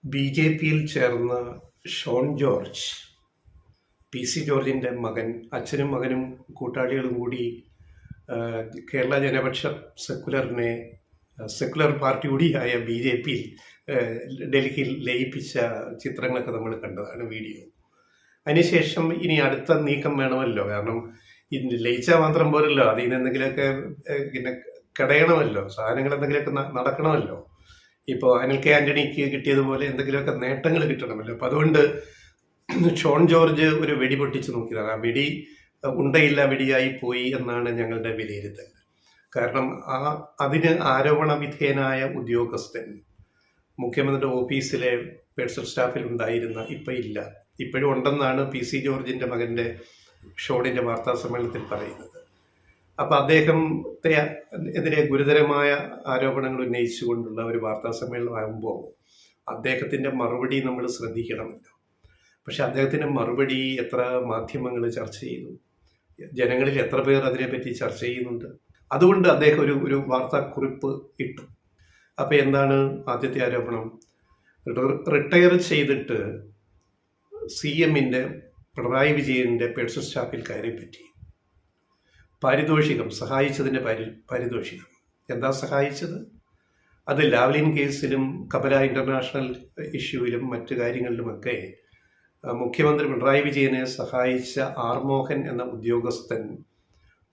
ബി.ജെ.പിയിൽ ചേർന്ന ഷോൺ ജോർജ്, പി.സി. ജോർജിൻ്റെ മകൻ, അച്ഛനും മകനും കൂട്ടാളികളും കൂടി കേരള ജനപക്ഷ സെക്കുലർ പാർട്ടി കൂടിയായ ബി.ജെ.പിയിൽ ഡൽഹിയിൽ ലയിപ്പിച്ച ചിത്രങ്ങളൊക്കെ നമ്മൾ കണ്ടതാണ്, വീഡിയോ. അതിനുശേഷം ഇനി അടുത്ത നീക്കം വേണമല്ലോ, കാരണം ഇന്ന് ലയിച്ചാൽ മാത്രം പോരല്ലോ, അതിൽ നിന്ന് എന്തെങ്കിലുമൊക്കെ പിന്നെ കടയണമല്ലോ, സാധനങ്ങൾ എന്തെങ്കിലുമൊക്കെ നടക്കണമല്ലോ. ഇപ്പോൾ അനിൽ കെ ആന്റണിക്ക് കിട്ടിയതുപോലെ എന്തെങ്കിലുമൊക്കെ നേട്ടങ്ങൾ കിട്ടണമല്ലോ. അപ്പം അതുകൊണ്ട് ഷോൺ ജോർജ് ഒരു വെടി പൊട്ടിച്ച് നോക്കിയതാണ്. ആ വെടി ഉണ്ടയില്ല വെടിയായി പോയി എന്നാണ് ഞങ്ങളുടെ വിലയിരുത്തൽ. കാരണം അതിന് ആരോപണ വിധേയനായ ഉദ്യോഗസ്ഥൻ മുഖ്യമന്ത്രിയുടെ ഓഫീസിലെ പേഴ്സണൽ സ്റ്റാഫിൽ ഉണ്ടായിരുന്ന, ഇപ്പം ഇല്ല, ഇപ്പോഴും ഉണ്ടെന്നാണ് പി.സി. ജോർജിൻ്റെ മകൻ്റെ ഷോണിൻ്റെ വാർത്താ സമ്മേളനത്തിൽ പറയുന്നത്. അപ്പം അദ്ദേഹത്തെ എതിരെ ഗുരുതരമായ ആരോപണങ്ങൾ ഉന്നയിച്ചുകൊണ്ടുള്ള ഒരു വാർത്താ സമ്മേളനമാകുമ്പോൾ അദ്ദേഹത്തിൻ്റെ മറുപടി നമ്മൾ ശ്രദ്ധിക്കണമല്ലോ. പക്ഷെ അദ്ദേഹത്തിൻ്റെ മറുപടി എത്ര മാധ്യമങ്ങൾ ചർച്ച ചെയ്തു, ജനങ്ങളിൽ എത്ര പേർ അതിനെപ്പറ്റി ചർച്ച ചെയ്യുന്നുണ്ട്. അതുകൊണ്ട് അദ്ദേഹം ഒരു വാർത്താക്കുറിപ്പ് ഇട്ടു. അപ്പം എന്താണ് ആദ്യത്തെ ആരോപണം? റിട്ടയർ ചെയ്തിട്ട് CMൻ്റെ പിണറായി വിജയൻ്റെ പേഴ്സണൽ സ്റ്റാഫിൽ കയറിപ്പറ്റി. പാരിതോഷികം, സഹായിച്ചതിൻ്റെ പാരിതോഷികം. എന്താ സഹായിച്ചത്? അത് ലാവ്ലിൻ കേസിലും കമല ഇൻ്റർനാഷണൽ ഇഷ്യൂവിലും മറ്റു കാര്യങ്ങളിലുമൊക്കെ മുഖ്യമന്ത്രി പിണറായി വിജയനെ സഹായിച്ച ആർമോഹൻ എന്ന ഉദ്യോഗസ്ഥൻ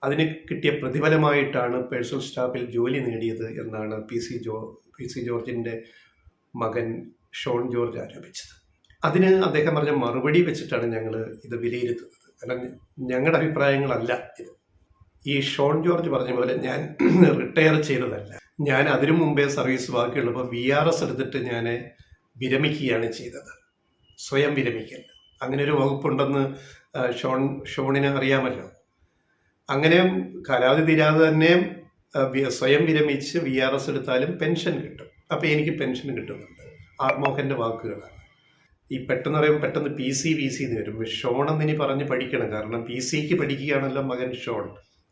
അതിന് കിട്ടിയ പ്രതിഫലമായിട്ടാണ് പേഴ്സണൽ സ്റ്റാഫിൽ ജോലി നേടിയത് എന്നാണ് പി.സി. ജോർജിൻ്റെ മകൻ ഷോൺ ജോർജ് ആരോപിച്ചത്. അതിന് അദ്ദേഹം പറഞ്ഞ മറുപടി വെച്ചിട്ടാണ് ഞങ്ങൾ ഇത് വിലയിരുത്തുന്നത്. കാരണം ഞങ്ങളുടെ അഭിപ്രായങ്ങളല്ല ഇത്. ഈ ഷോൺ ജോർജ് പറഞ്ഞ പോലെ ഞാൻ റിട്ടയർ ചെയ്തതല്ല, ഞാൻ അതിനു മുമ്പേ സർവീസ് ബാക്കിയുള്ളപ്പോൾ VRS എടുത്തിട്ട് ഞാൻ വിരമിക്കുകയാണ് ചെയ്തത്. സ്വയം വിരമിക്കൽ, അങ്ങനെ ഒരു വകുപ്പുണ്ടെന്ന് ഷോണിന് അറിയാമല്ലോ. അങ്ങനെ കാലാവധി തീരാതെ തന്നെ സ്വയം വിരമിച്ച് VRS എടുത്താലും പെൻഷൻ കിട്ടും. അപ്പോൾ എനിക്ക് പെൻഷൻ കിട്ടുന്നുണ്ട്. ആർമോഹൻ്റെ വാക്കുകളാണ്. ഈ പെട്ടെന്ന് പറയുമ്പോൾ പെട്ടെന്ന് PC എന്ന് വരും. ഷോൺ എന്നിനി പറഞ്ഞ് പഠിക്കണം, കാരണം PCക്ക് പഠിക്കുകയാണല്ലോ മകൻ ഷോൺ.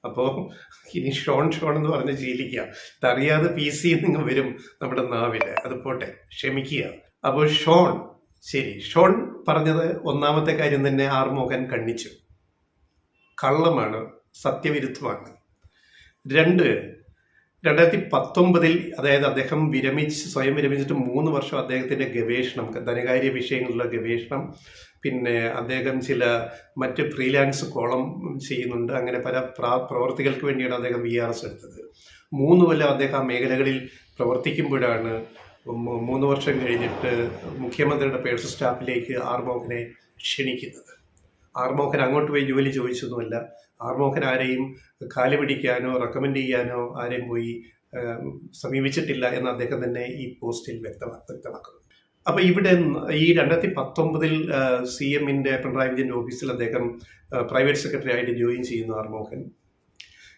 അപ്പോൾ ഇനി ഷോൺ എന്ന് പറഞ്ഞ് ശീലിക്കുക. ഇതറിയാതെ PC നിങ്ങൾ വരും നമ്മുടെ നാവിൽ. അത് പോട്ടെ, ക്ഷമിക്കുക. അപ്പോൾ ശരി, ഷോൺ പറഞ്ഞത് ഒന്നാമത്തെ കാര്യം തന്നെ ആർമോഹൻ ഖണ്ഡിച്ചു. കള്ളമാണ്, സത്യവിരുദ്ധമാണ്. 2019 അതായത് അദ്ദേഹം സ്വയം വിരമിച്ചിട്ട് 3 വർഷം അദ്ദേഹത്തിൻ്റെ ഗവേഷണം, ധനകാര്യ വിഷയങ്ങളിലുള്ള ഗവേഷണം, പിന്നെ അദ്ദേഹം ചില മറ്റ് ഫ്രീലാൻസ് കോളം ചെയ്യുന്നുണ്ട്. അങ്ങനെ പല പ്രവർത്തികൾക്ക് വേണ്ടിയാണ് അദ്ദേഹം VRS എടുത്തത്. 3 കൊല്ലം അദ്ദേഹം ആ മേഖലകളിൽ പ്രവർത്തിക്കുമ്പോഴാണ് 3 വർഷം കഴിഞ്ഞിട്ട് മുഖ്യമന്ത്രിയുടെ പേഴ്സണൽ സ്റ്റാഫിലേക്ക് ആർമോഹനെ ക്ഷണിക്കുന്നത്. ആർമോഹൻ അങ്ങോട്ട് പോയി ജോലി ചോദിച്ചൊന്നുമല്ല. ആർമോഹൻ ആരെയും കാല് പിടിക്കാനോ റെക്കമെൻഡ് ചെയ്യാനോ ആരെയും പോയി സമീപിച്ചിട്ടില്ല എന്ന് അദ്ദേഹം തന്നെ ഈ പോസ്റ്റിൽ വ്യക്തമാക്കുന്നു. അപ്പോൾ ഇവിടെ ഈ 2019 CMൻ്റെ പിണറായി വിജയൻ്റെ ഓഫീസിൽ അദ്ദേഹം പ്രൈവറ്റ് സെക്രട്ടറി ആയിട്ട് ജോയിൻ ചെയ്യുന്നു ആർമോഹൻ.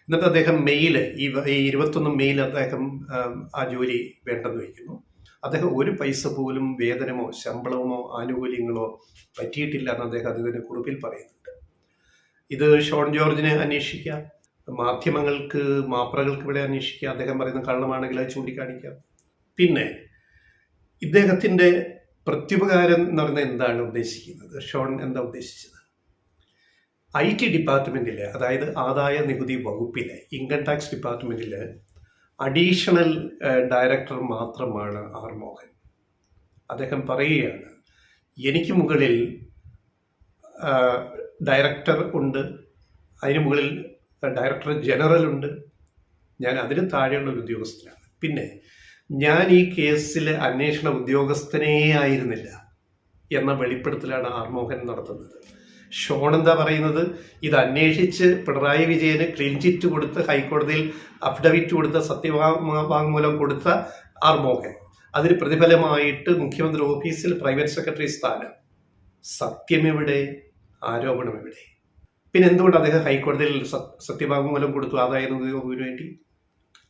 എന്നിട്ട് അദ്ദേഹം ഈ 21 മെയിൽ അദ്ദേഹം ആ ജോലി വേണ്ടെന്ന് വയ്ക്കുന്നു. അദ്ദേഹം ഒരു പൈസ പോലും വേതനമോ ശമ്പളമോ ആനുകൂല്യങ്ങളോ പറ്റിയിട്ടില്ല എന്ന് അദ്ദേഹം അതിൻ്റെ കുറിപ്പിൽ പറയുന്നുണ്ട്. ഇത് ഷോൺ ജോർജിനെ അന്വേഷിക്കാം, മാധ്യമങ്ങൾക്ക് മാപ്രകൾക്ക് ഇവിടെ അന്വേഷിക്കാം. അദ്ദേഹം പറയുന്ന കള്ളമാണെങ്കിൽ അത് ചൂണ്ടിക്കാണിക്കാം. പിന്നെ ഇദ്ദേഹത്തിൻ്റെ പ്രത്യുപകാരം എന്ന് പറയുന്നത് എന്താണ് ഉദ്ദേശിക്കുന്നത്? ഷോൺ എന്താ ഉദ്ദേശിച്ചത്? IT ഡിപ്പാർട്ട്മെൻറ്റിൽ, അതായത് ആദായ നികുതി വകുപ്പിലെ ഇൻകം ടാക്സ് ഡിപ്പാർട്ട്മെൻറ്റിൽ അഡീഷണൽ ഡയറക്ടർ മാത്രമാണ് ആർമോഹൻ. അദ്ദേഹം പറയുകയാണ്, എനിക്ക് മുകളിൽ ഡയറക്ടർ ഉണ്ട്, അതിന് മുകളിൽ ഡയറക്ടർ ജനറൽ ഉണ്ട്, ഞാൻ അതിന് താഴെയുള്ള ഒരു ഉദ്യോഗസ്ഥനാണ്. പിന്നെ ഞാൻ ഈ കേസിൽ അന്വേഷണ ഉദ്യോഗസ്ഥനേ ആയിരുന്നില്ല എന്ന വെളിപ്പെടുത്തലാണ് ആർമോഹൻ നടത്തുന്നത്. ഷോൺ എന്താ പറയുന്നത്? ഇത് അന്വേഷിച്ച് പിണറായി വിജയന് ക്ലീൻ ചിറ്റ് കൊടുത്ത് ഹൈക്കോടതിയിൽ അഫിഡവിറ്റ് കൊടുത്ത സത്യവാങ്മൂലം കൊടുത്ത ആർമോഹൻ, അതിന് പ്രതിഫലമായിട്ട് മുഖ്യമന്ത്രി ഓഫീസിൽ പ്രൈവറ്റ് സെക്രട്ടറി സ്ഥാനം. സത്യമെവിടെ? ആരോപണം എവിടെ? പിന്നെ എന്തുകൊണ്ട് അദ്ദേഹം ഹൈക്കോടതിയിൽ സത്യവാങ്മൂലം കൊടുത്തു ആദായ നികുതി വകുപ്പിന് വേണ്ടി?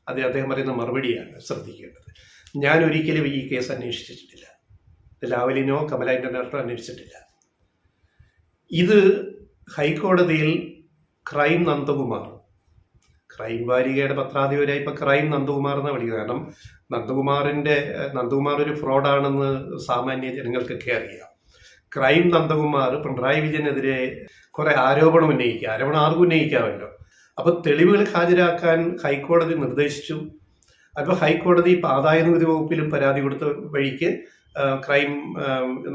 അത് അദ്ദേഹം പറയുന്ന മറുപടിയാണ് ശ്രദ്ധിക്കേണ്ടത്. ഞാൻ ഒരിക്കലും ഈ കേസ് അന്വേഷിച്ചിട്ടില്ല, ലാവലിനോ കമല ഇൻ്റർനാഷണലോ അന്വേഷിച്ചിട്ടില്ല. ഇത് ഹൈക്കോടതിയിൽ ക്രൈം നന്ദകുമാർ, ക്രൈം വാരികയുടെ പത്രാധിപരായി ഇപ്പൊ ക്രൈം നന്ദകുമാർ എന്നാണ് വിളിക്കുന്നത്. കാരണം നന്ദകുമാർ ഒരു ഫ്രോഡാണെന്ന് സാമാന്യ ജനങ്ങൾക്കൊക്കെ അറിയാം. ക്രൈം നന്ദകുമാർ പിണറായി വിജയനെതിരെ കുറെ ആരോപണം ഉന്നയിക്കുക. ആരോപണം ആർക്കും ഉന്നയിക്കാമല്ലോ. അപ്പൊ തെളിവുകൾ ഹാജരാക്കാൻ ഹൈക്കോടതി നിർദ്ദേശിച്ചു. അപ്പൊ ഹൈക്കോടതി ഇപ്പൊ ആദായ നികുതി വകുപ്പിലും പരാതി കൊടുത്ത വഴിക്ക് ക്രൈം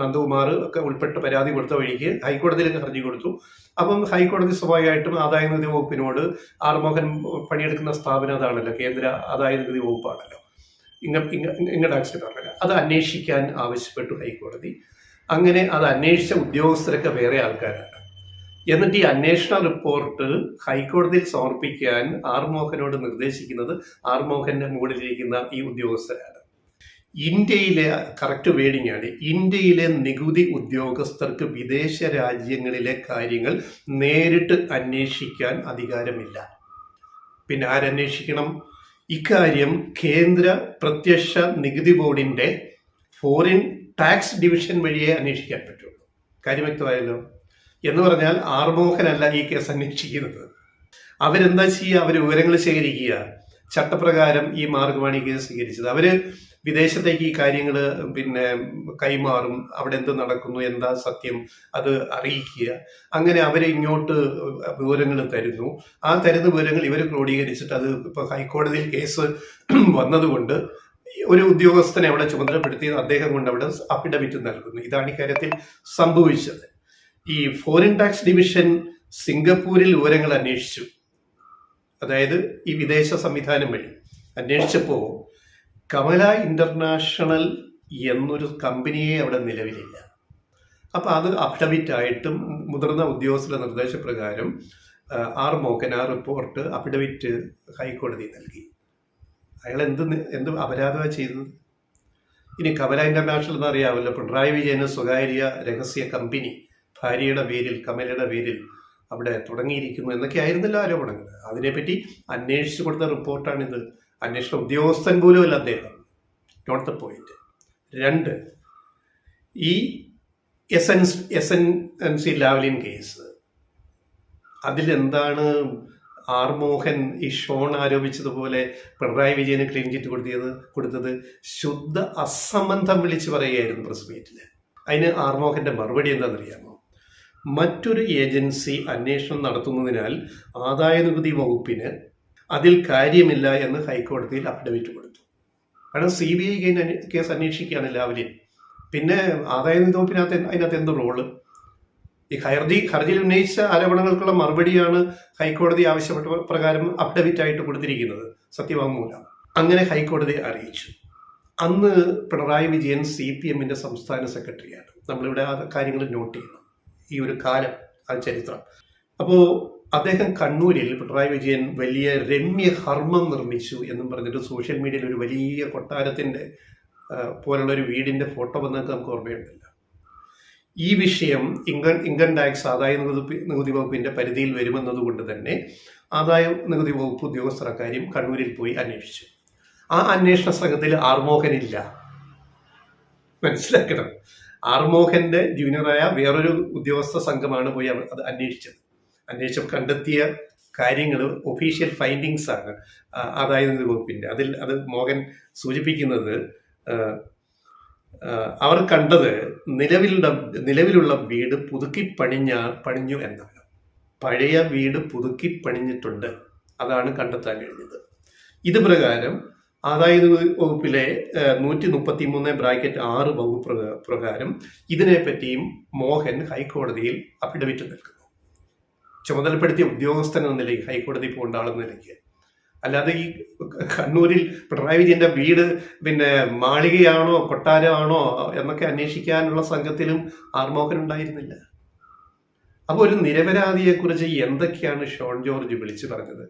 നന്ദകുമാർ ഒക്കെ ഉൾപ്പെട്ട് പരാതി കൊടുത്ത വഴിക്ക് ഹൈക്കോടതിയിലേക്ക് ഹർജി കൊടുത്തു. അപ്പം ഹൈക്കോടതി സ്വാഭാവികമായിട്ടും ആദായ നികുതി വകുപ്പിനോട് ആർമോഹൻ പണിയെടുക്കുന്ന സ്ഥാപനം അതാണല്ലോ, കേന്ദ്ര ആദായ നികുതി വകുപ്പാണല്ലോ, ഇൻകം ടാക്സ് ഡിപ്പാർട്ട്മെന്റ്, അത് അന്വേഷിക്കാൻ ആവശ്യപ്പെട്ടു ഹൈക്കോടതി. അങ്ങനെ അത് അന്വേഷിച്ച ഉദ്യോഗസ്ഥരൊക്കെ വേറെ ആൾക്കാരാണ്. എന്നിട്ട് ഈ അന്വേഷണ റിപ്പോർട്ട് ഹൈക്കോടതിയിൽ സമർപ്പിക്കാൻ ആർമോഹനോട് നിർദ്ദേശിക്കുന്നത് ആർമോഹന്റെ മുകളിലിരിക്കുന്ന ഈ ഉദ്യോഗസ്ഥരാണ്. ഇന്ത്യയിലെ കറക്റ്റ് വേഡിങ് ആണ്, ഇന്ത്യയിലെ നികുതി ഉദ്യോഗസ്ഥർക്ക് വിദേശ രാജ്യങ്ങളിലെ കാര്യങ്ങൾ നേരിട്ട് അന്വേഷിക്കാൻ അധികാരമില്ല. പിന്നെ ആരന്വേഷിക്കണം? ഇക്കാര്യം കേന്ദ്ര പ്രത്യക്ഷ നികുതി ബോർഡിന്റെ ഫോറിൻ ടാക്സ് ഡിവിഷൻ വഴിയേ അന്വേഷിക്കാൻ പറ്റുള്ളൂ. കാര്യം വ്യക്തമായല്ലോ. എന്ന് പറഞ്ഞാൽ ആർമോഹനല്ല ഈ കേസ് അന്വേഷിക്കുന്നത്. അവരെന്താ ചെയ്യുക? അവർ വിവരങ്ങൾ ശേഖരിക്കുക. ചട്ടപ്രകാരം ഈ മാർഗമാണ് ഈ കേസ് സ്വീകരിച്ചത്. അവര് വിദേശത്തേക്ക് ഈ കാര്യങ്ങൾ കൈമാറും. അവിടെ എന്ത് നടക്കുന്നു, എന്താ സത്യം, അത് അറിയിക്കുക. അങ്ങനെ അവരെ ഇങ്ങോട്ട് വിവരങ്ങൾ തരുന്നു. ആ തരുന്ന വിവരങ്ങൾ ഇവർ ക്രോഡീകരിച്ചിട്ട് അത് ഇപ്പൊ ഹൈക്കോടതിയിൽ കേസ് വന്നതുകൊണ്ട് ഒരു ഉദ്യോഗസ്ഥനെ അവിടെ ചുമതലപ്പെടുത്തി അദ്ദേഹം കൊണ്ട് അവിടെ അഫിഡവിറ്റ് നൽകുന്നു. ഇതാണ് ഇക്കാര്യത്തിൽ സംഭവിച്ചത്. ഈ ഫോറിൻ ടാക്സ് ഡിവിഷൻ സിംഗപ്പൂരിൽ വിവരങ്ങൾ അന്വേഷിച്ചു. അതായത് ഈ വിദേശ സംവിധാനം വഴി അന്വേഷിച്ചപ്പോൾ കമല ഇന്റർനാഷണൽ എന്നൊരു കമ്പനിയെ അവിടെ നിലവിലില്ല. അപ്പൊ അത് അഫിഡവിറ്റ് ആയിട്ടും മുതിർന്ന ഉദ്യോഗസ്ഥരുടെ നിർദ്ദേശപ്രകാരം ആർമോഹൻ ആ റിപ്പോർട്ട് അഫിഡവിറ്റ് ഹൈക്കോടതി നൽകി. അയാൾ എന്ത് അപരാധമാണ് ചെയ്തത്? ഇനി കമല ഇന്റർനാഷണൽ എന്നറിയാമല്ലോ, പിണറായി വിജയന് സ്വകാര്യ രഹസ്യ കമ്പനി ഭാര്യയുടെ പേരിൽ, കമലയുടെ പേരിൽ അവിടെ തുടങ്ങിയിരിക്കുന്നു എന്നൊക്കെ ആയിരുന്നല്ലോ ആരോപണങ്ങൾ. അതിനെപ്പറ്റി അന്വേഷിച്ചു കൊടുത്ത റിപ്പോർട്ടാണിത്. അന്വേഷണ ഉദ്യോഗസ്ഥൻ പോലും അല്ല അദ്ദേഹം. Not the point. 2, ഈ SNC ലാവ്ലിൻ കേസ്, അതിലെന്താണ് ആർമോഹൻ ഈ ഷോൺ ആരോപിച്ചതുപോലെ പിണറായി വിജയന് ക്ലീൻ ചിറ്റ് കൊടുത്തത് ശുദ്ധ അസംബന്ധം വിളിച്ചു പറയുകയായിരുന്നു പ്രസ് മീറ്റിൽ. അതിന് ആർമോഹന്റെ മറുപടി എന്താണെന്നറിയാമോ? മറ്റൊരു ഏജൻസി അന്വേഷണം നടത്തുന്നതിനാൽ ആദായ നികുതി വകുപ്പിന് അതിൽ കാര്യമില്ല എന്ന് ഹൈക്കോടതിയിൽ അഫിഡവിറ്റ് കൊടുത്തു. കാരണം CBI കേസ് അന്വേഷിക്കുകയാണ് ലാവ്ലിൻ. പിന്നെ ആദായ നികുതി വകുപ്പിനകത്ത് അതിനകത്ത് എന്ത് റോള്? ഈ ഹർജിയിൽ ഉന്നയിച്ച ആരോപണങ്ങൾക്കുള്ള മറുപടിയാണ് ഹൈക്കോടതി ആവശ്യപ്പെട്ട പ്രകാരം അഫിഡവിറ്റ് ആയിട്ട് കൊടുത്തിരിക്കുന്നത്, സത്യവാങ്മൂലം. അങ്ങനെ ഹൈക്കോടതി അറിയിച്ചു. അന്ന് പിണറായി വിജയൻ CPMന്റെ സംസ്ഥാന സെക്രട്ടറിയാണ്. നമ്മളിവിടെ ആ കാര്യങ്ങൾ നോട്ട് ചെയ്യണം, ഈ ഒരു കാലം, ആ ചരിത്രം. അപ്പോൾ അദ്ദേഹം കണ്ണൂരിൽ പിണറായി വിജയൻ വലിയ രമ്യ ഹർമ്മം നിർമ്മിച്ചു എന്നും പറഞ്ഞിട്ട് സോഷ്യൽ മീഡിയയിൽ ഒരു വലിയ കൊട്ടാരത്തിന്റെ പോലുള്ള ഒരു വീടിന്റെ ഫോട്ടോ വന്നൊക്കെ നമുക്ക് ഓർമ്മയുണ്ടല്ലോ. ഈ വിഷയം ഇൻകം ടാക്സ് ആദായ നികുതി വകുപ്പിന്റെ പരിധിയിൽ വരുമെന്നതുകൊണ്ട് തന്നെ ആദായ നികുതി വകുപ്പ് ഉദ്യോഗസ്ഥർ അക്കാര്യം കണ്ണൂരിൽ പോയി അന്വേഷിച്ചു. ആ അന്വേഷണ സംഘത്തിൽ ആർമോഹനില്ല. മനസ്സിലാക്കണം, ആർമോഹന്റെ ജൂനിയറായ വേറൊരു ഉദ്യോഗസ്ഥ സംഘമാണ് പോയി അത് അന്വേഷിച്ച് കണ്ടെത്തിയ കാര്യങ്ങൾ ഒഫീഷ്യൽ ഫൈൻഡിങ്സ് ആണ് ആദായ നികുതി വകുപ്പിന്റെ. അത് മോഹൻ സൂചിപ്പിക്കുന്നത് അവർ കണ്ടത് നിലവിലുള്ള വീട് പുതുക്കി പണിഞ്ഞു എന്നാണ്. പഴയ വീട് പുതുക്കി പണിഞ്ഞിട്ടുണ്ട്, അതാണ് കണ്ടെത്താൻ കഴിഞ്ഞത്. ഇത് പ്രകാരം ആദായ നികുതി വകുപ്പിലെ 133(6) വകുപ്പ് പ്രകാരം ഇതിനെപ്പറ്റിയും മോഹൻ ഹൈക്കോടതിയിൽ അഫിഡവിറ്റ് നൽകുന്നു. ചുമതലപ്പെടുത്തിയ ഉദ്യോഗസ്ഥൻ എന്ന നിലയ്ക്ക്, ഹൈക്കോടതി പോകേണ്ട ആളെന്ന നിലയ്ക്ക്. അല്ലാതെ ഈ കണ്ണൂരിൽ പിണറായി വിജയന്റെ വീട് മാളികയാണോ കൊട്ടാരമാണോ എന്നൊക്കെ അന്വേഷിക്കാനുള്ള സംഘത്തിലും ആർമോഹൻ ഉണ്ടായിരുന്നില്ല. അപ്പൊ ഒരു നിരപരാധിയെ കുറിച്ച് എന്തൊക്കെയാണ് ഷോൺ ജോർജ് വിളിച്ചു പറഞ്ഞത്?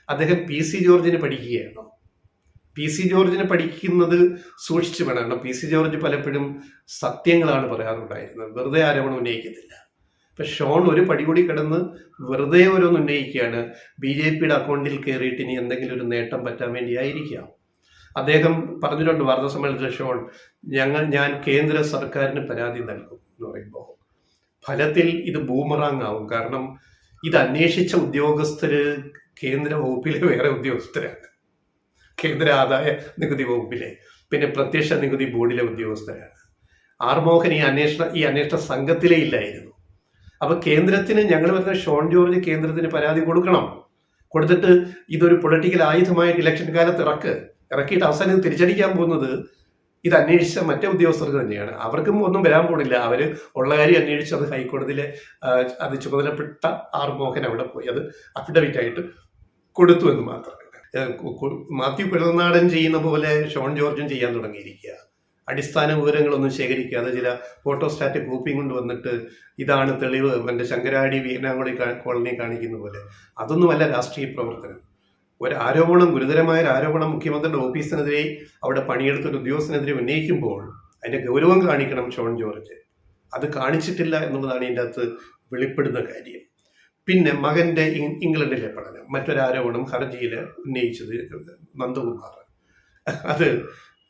അദ്ദേഹം PC ജോർജിന് പഠിക്കുകയാണോ? PC ജോർജിന് പഠിക്കുന്നത് സൂക്ഷിച്ചു വേണം. കാരണം PC ജോർജ് പലപ്പോഴും സത്യങ്ങളാണ് പറയാറുണ്ടായിരുന്നത്, വെറുതെ ആരോപണം ഉന്നയിക്കത്തില്ല. ഇപ്പൊ ഷോൺ ഒരു പടി കൂടി കിടന്ന് വെറുതെ ഓരോന്ന് ഉന്നയിക്കുകയാണ്. BJPയുടെ അക്കൗണ്ടിൽ കയറിയിട്ട് ഇനി എന്തെങ്കിലും ഒരു നേട്ടം പറ്റാൻ വേണ്ടിയായിരിക്കാം. അദ്ദേഹം പറഞ്ഞിട്ടുണ്ട് വാർത്താ സമ്മേളനത്തിൽ, ഷോൺ ഞാൻ കേന്ദ്ര സർക്കാരിന് പരാതി നൽകും എന്ന് പറയുമ്പോൾ ഫലത്തിൽ ഇത് ബൂമറാങ് ആവും. കാരണം ഇത് അന്വേഷിച്ച ഉദ്യോഗസ്ഥര് കേന്ദ്ര വകുപ്പിലെ വേറെ ഉദ്യോഗസ്ഥരാണ്, കേന്ദ്ര ആദായ നികുതി വകുപ്പിലെ, പിന്നെ പ്രത്യക്ഷ നികുതി ബോർഡിലെ ഉദ്യോഗസ്ഥരാണ്. ആർമോഹൻ ഈ അന്വേഷണ സംഘത്തിലേ ഇല്ലായിരുന്നു. അപ്പൊ കേന്ദ്രത്തിന് ഞങ്ങൾ പറഞ്ഞ ഷോൺ ജോർജ് കേന്ദ്രത്തിന് പരാതി കൊടുക്കണം. കൊടുത്തിട്ട് ഇതൊരു പൊളിറ്റിക്കൽ ആയുധമായിട്ട് ഇലക്ഷൻ കാലത്ത് ഇറക്കിയിട്ട് അവസാനം തിരിച്ചടിക്കാൻ പോകുന്നത് ഇത് അന്വേഷിച്ച മറ്റേ ഉദ്യോഗസ്ഥർക്ക് തന്നെയാണ്. അവർക്കും ഒന്നും വരാൻ പോണില്ല. അവര് ഉള്ള കാര്യം അന്വേഷിച്ച് അത് ഹൈക്കോടതിയിലെ അത് ചുമതലപ്പെട്ട ആർമോഹൻ അവിടെ പോയി അത് അഫിഡവിറ്റ് ആയിട്ട് കൊടുത്തു എന്ന് മാത്രമല്ല. മാത്യു കുഴൽനാടൻ ചെയ്യുന്ന പോലെ ഷോൺ ജോർജും ചെയ്യാൻ തുടങ്ങിയിരിക്കുക. അടിസ്ഥാന വിവരങ്ങളൊന്നും ശേഖരിക്കാതെ ചില ഫോട്ടോസ്റ്റാറ്റ് കോപ്പിയും കൊണ്ട് വന്നിട്ട് ഇതാണ് തെളിവ് എൻ്റെ ശങ്കരാടി വീരനാങ്കുളി കോളനി കാണിക്കുന്ന പോലെ. അതൊന്നുമല്ല രാഷ്ട്രീയ പ്രവർത്തനം. ഒരു ആരോപണം, ഗുരുതരമായ ഒരു ആരോപണം മുഖ്യമന്ത്രിയുടെ ഓഫീസിനെതിരെ അവിടെ പണിയെടുത്ത ഒരു ഉദ്യോഗസ്ഥനെതിരെ ഉന്നയിക്കുമ്പോൾ അതിന്റെ ഗൗരവം കാണിക്കണം ഷോൺ ജോർജ്. അത് കാണിച്ചിട്ടില്ല എന്നുള്ളതാണ് ഇതിൻ്റെ അകത്ത് വെളിപ്പെടുന്ന കാര്യം. പിന്നെ മകന്റെ ഇംഗ്ലണ്ടിലെ പഠനം, മറ്റൊരാരോപണം ഹർജിയിൽ ഉന്നയിച്ചത് നന്ദകുമാർ. അത്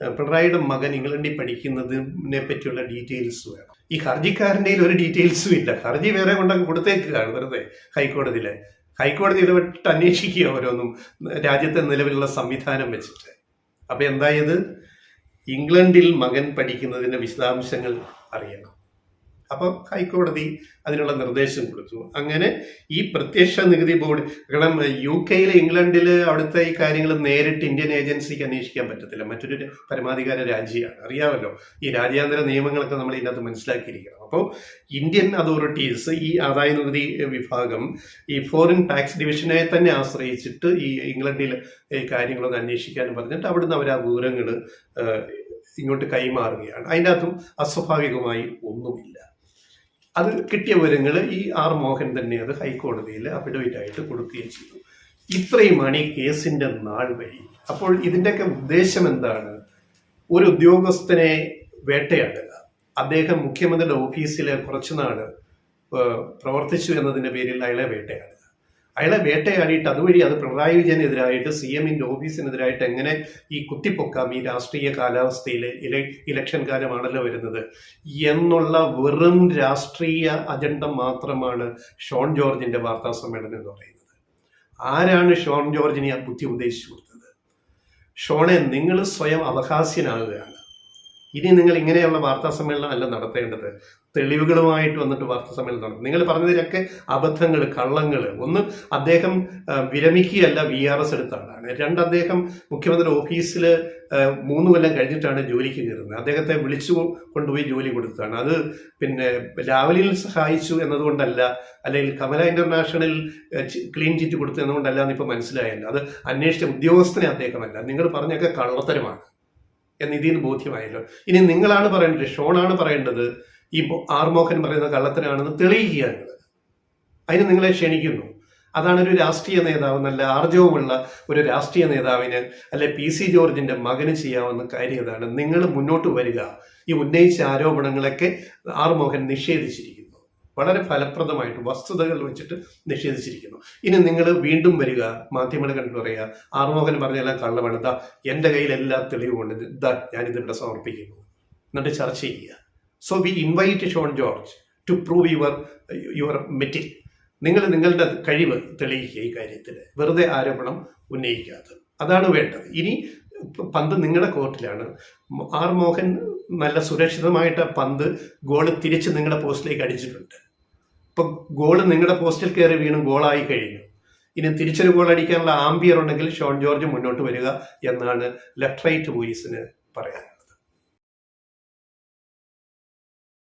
പിണറായിയുടെ മകൻ ഇംഗ്ലണ്ടിൽ പഠിക്കുന്നതിനെ പറ്റിയുള്ള ഡീറ്റെയിൽസ് വേണം. ഈ ഹർജിക്കാരൻ്റെ ഒരു ഡീറ്റെയിൽസും ഇല്ല. ഹർജി വേറെ കൊണ്ടങ്ങ് കൊടുത്തേക്കുകയാണ് വെറുതെ ഹൈക്കോടതി ഇടപെട്ട് അന്വേഷിക്കുക ഓരോന്നും രാജ്യത്തെ നിലവിലുള്ള സംവിധാനം വെച്ചിട്ട്. അപ്പൊ എന്തായത്, ഇംഗ്ലണ്ടിൽ മകൻ പഠിക്കുന്നതിന്റെ വിശദാംശങ്ങൾ അറിയണം. അപ്പം ഹൈക്കോടതി അതിനുള്ള നിർദ്ദേശം കൊടുത്തു. അങ്ങനെ ഈ പ്രത്യക്ഷ നികുതി ബോർഡ്, കാരണം UK ഇംഗ്ലണ്ടിൽ അവിടുത്തെ ഈ കാര്യങ്ങൾ നേരിട്ട് ഇന്ത്യൻ ഏജൻസിക്ക് അന്വേഷിക്കാൻ പറ്റത്തില്ല. മറ്റൊരു പരമാധികാര രാജ്യമാണ്, അറിയാമല്ലോ. ഈ രാജ്യാന്തര നിയമങ്ങളൊക്കെ നമ്മൾ ഇതിനകത്ത് മനസ്സിലാക്കിയിരിക്കണം. അപ്പോൾ ഇന്ത്യൻ അതോറിറ്റീസ് ഈ ആദായ നികുതി വിഭാഗം ഈ ഫോറിൻ ടാക്സ് ഡിവിഷനെ തന്നെ ആശ്രയിച്ചിട്ട് ഈ ഇംഗ്ലണ്ടിൽ ഈ കാര്യങ്ങളൊന്ന് അന്വേഷിക്കാനും പറഞ്ഞിട്ട് അവിടുന്ന് അവർ ആ വിവരങ്ങൾ ഇങ്ങോട്ട് കൈമാറുകയാണ്. അതിൻ്റെ അകത്തും അസ്വാഭാവികമായി ഒന്നുമില്ല. അത് കിട്ടിയ വിവരങ്ങൾ ഈ മോഹൻ തന്നെ അത് ഹൈക്കോടതിയിൽ അഫിഡവിറ്റ് ആയിട്ട് കൊടുക്കുകയും ചെയ്തു. ഇത്രയുമാണ് ഈ കേസിന്റെ നാൾ വഴി. അപ്പോൾ ഇതിൻ്റെയൊക്കെ ഉദ്ദേശം എന്താണ്? ഒരു ഉദ്യോഗസ്ഥനെ വേട്ടയാടുക, അദ്ദേഹം മുഖ്യമന്ത്രിയുടെ ഓഫീസിൽ കുറച്ചുനാൾ പ്രവർത്തിച്ചു എന്നതിൻ്റെ പേരിൽ അയാളെ വേട്ടയാടുക. അയാളെ വേട്ടയാടിയിട്ട് അതുവഴി അത് പിണറായി വിജയനെതിരായിട്ട് CMന്റെ ഓഫീസിനെതിരായിട്ട് എങ്ങനെ ഈ കുത്തിപ്പൊക്കാം ഈ രാഷ്ട്രീയ കാലാവസ്ഥയിൽ, ഇലക്ഷൻ കാലമാണല്ലോ വരുന്നത് എന്നുള്ള വെറും രാഷ്ട്രീയ അജണ്ട മാത്രമാണ് ഷോൺ ജോർജിന്റെ വാർത്താ സമ്മേളനം എന്ന് പറയുന്നത്. ആരാണ് ഷോൺ ജോർജിനെ ആ ബുദ്ധി ഉപദേശിച്ചു കൊടുത്തത്? ഷോണെ, നിങ്ങൾ സ്വയം അപഹാസ്യനാകുകയാണ്. ഇനി നിങ്ങൾ ഇങ്ങനെയുള്ള വാർത്താ സമ്മേളനം അല്ല നടത്തേണ്ടത്, തെളിവുകളുമായിട്ട് വന്നിട്ട് വാർത്താ സമ്മേളനം നടത്തും. നിങ്ങൾ പറഞ്ഞതിലൊക്കെ അബദ്ധങ്ങൾ, കള്ളങ്ങൾ. ഒന്ന്, അദ്ദേഹം വിരമിക്കുകയല്ല, VRS എടുത്ത ആളാണ്. രണ്ട്, അദ്ദേഹം മുഖ്യമന്ത്രി ഓഫീസിൽ 3 കൊല്ലം കഴിഞ്ഞിട്ടാണ് ജോലിക്ക് കയറുന്നത്. അദ്ദേഹത്തെ വിളിച്ചു കൊണ്ടുപോയി ജോലി കൊടുത്തതാണ്. അത് പിന്നെ ലാവലിൽ സഹായിച്ചു എന്നതുകൊണ്ടല്ല, അല്ലെങ്കിൽ കമല ഇന്റർനാഷണൽ ക്ലീൻ ചിറ്റ് കൊടുത്തു എന്നതുകൊണ്ടല്ല എന്നിപ്പോൾ മനസ്സിലായല്ലോ. അത് അന്വേഷിച്ച ഉദ്യോഗസ്ഥനെ അദ്ദേഹമല്ല. നിങ്ങൾ പറഞ്ഞൊക്കെ കള്ളത്തരമാണ് എന്ന് ഇതിന് ബോധ്യമായല്ലോ. ഇനി നിങ്ങളാണ് പറയേണ്ടത്, ഷോണാണ് പറയേണ്ടത് ഈ മോഹൻ പറയുന്ന കള്ളത്തരാണെന്ന് തെളിയിക്കുക. അതിന് നിങ്ങളെ ക്ഷണിക്കുന്നു. അതാണ് ഒരു രാഷ്ട്രീയ നേതാവ്, നല്ല ആർജവമുള്ള ഒരു രാഷ്ട്രീയ നേതാവിന് അല്ലെ PC ജോർജിന്റെ മകന് ചെയ്യാവുന്ന കാര്യം ഇതാണ്. നിങ്ങൾ മുന്നോട്ട് വരിക. ഈ ഉന്നയിച്ച ആരോപണങ്ങളൊക്കെ മോഹൻ നിഷേധിച്ചിരിക്കുന്നു, വളരെ ഫലപ്രദമായിട്ട് വസ്തുതകൾ വെച്ചിട്ട് നിഷേധിച്ചിരിക്കുന്നു. ഇനി നിങ്ങൾ വീണ്ടും വരിക, മാധ്യമങ്ങളെ കണ്ടു പറയുക മോഹൻ പറഞ്ഞെല്ലാം കള്ളമാണ്, ഇതാ എൻ്റെ കയ്യിൽ എല്ലാ തെളിവുമുണ്ട്, ഇതാ ഞാനിതിവിടെ സമർപ്പിക്കുന്നു, എന്നിട്ട് ചർച്ച ചെയ്യുക. So we invite Shone George to prove your mettle. നിങ്ങൾ നിങ്ങളുടെ കഴിവ് തെളിയിക്കുക ഈ കാര്യത്തിൽ, വെറുതെ ആരോപണം ഉന്നയിക്കാതെ. അതാണ് വേണ്ടത്. ഇനി പന്ത് നിങ്ങളുടെ കോർട്ടിലാണ്. മോഹൻ നല്ല സുരക്ഷിതമായിട്ട് പന്ത് ഗോള് തിരിച്ച് നിങ്ങളുടെ പോസ്റ്റിലേക്ക് അടിച്ചിട്ടുണ്ട്. ഇപ്പൊ ഗോള് നിങ്ങളുടെ പോസ്റ്റിൽ കയറി വീണ് ഗോളായി കഴിഞ്ഞു. ഇനി തിരിച്ചൊരു ഗോൾ അടിക്കാനുള്ള ആംബിയർ ഉണ്ടെങ്കിൽ ഷോൺ ജോർജ് മുന്നോട്ട് വരിക എന്നാണ് ലെഫ്റ്റ് റൈറ്റ് വോയിസിന് പറയാൻ.